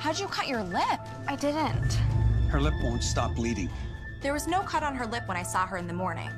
How'd you cut your lip? I didn't. Her lip won't stop bleeding. There was no cut on her lip when I saw her in the morning.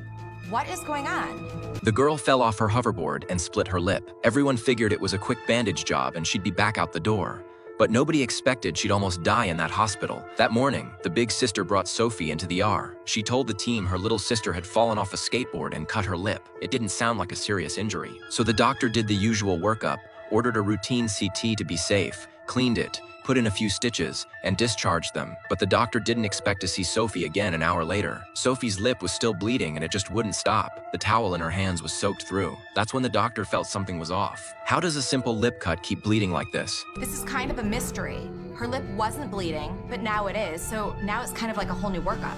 What is going on? The girl fell off her hoverboard and split her lip. Everyone figured it was a quick bandage job and she'd be back out the door. But nobody expected she'd almost die in that hospital. That morning, the big sister brought Sophie into the ER. She told the team her little sister had fallen off a skateboard and cut her lip. It didn't sound like a serious injury. So the doctor did the usual workup, ordered a routine CT to be safe, cleaned it, put in a few stitches, and discharged them. But the doctor didn't expect to see Sophie again an hour later. Sophie's lip was still bleeding and it just wouldn't stop. The towel in her hands was soaked through. That's when the doctor felt something was off. How does a simple lip cut keep bleeding like this? This is kind of a mystery. Her lip wasn't bleeding, but now it is, so now it's kind of like a whole new workup.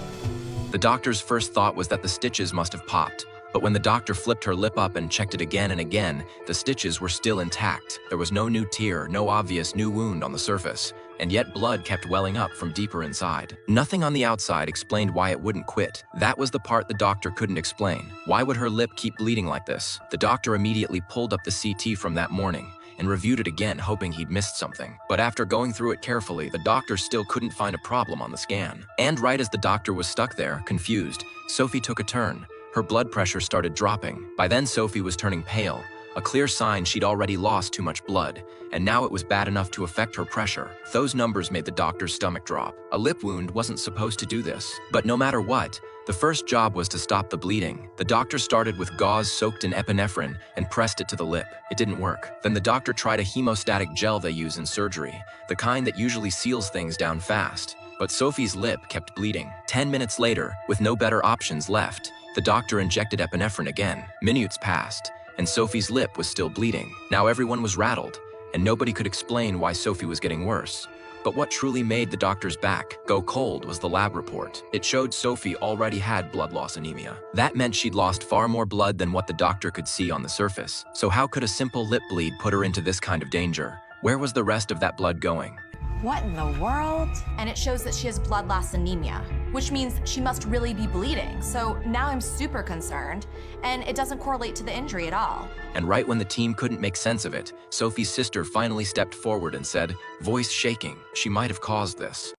The doctor's first thought was that the stitches must have popped. But when the doctor flipped her lip up and checked it again and again, the stitches were still intact. There was no new tear, no obvious new wound on the surface, and yet blood kept welling up from deeper inside. Nothing on the outside explained why it wouldn't quit. That was the part the doctor couldn't explain. Why would her lip keep bleeding like this? The doctor immediately pulled up the CT from that morning and reviewed it again, hoping he'd missed something. But after going through it carefully, the doctor still couldn't find a problem on the scan. And right as the doctor was stuck there, confused, Sophie took a turn. Her blood pressure started dropping. By then, Sophie was turning pale, a clear sign she'd already lost too much blood, and now it was bad enough to affect her pressure. Those numbers made the doctor's stomach drop. A lip wound wasn't supposed to do this. But no matter what, the first job was to stop the bleeding. The doctor started with gauze soaked in epinephrine and pressed it to the lip. It didn't work. Then the doctor tried a hemostatic gel they use in surgery, the kind that usually seals things down fast. But Sophie's lip kept bleeding. 10 minutes later, with no better options left, the doctor injected epinephrine again. Minutes passed, and Sophie's lip was still bleeding. Now everyone was rattled, and nobody could explain why Sophie was getting worse. But what truly made the doctor's back go cold was the lab report. It showed Sophie already had blood loss anemia. That meant she'd lost far more blood than what the doctor could see on the surface. So how could a simple lip bleed put her into this kind of danger? Where was the rest of that blood going? What in the world? And it shows that she has blood loss anemia, which means she must really be bleeding. So now I'm super concerned, and it doesn't correlate to the injury at all. And right when the team couldn't make sense of it, Sophie's sister finally stepped forward and said, voice shaking, she might have caused this.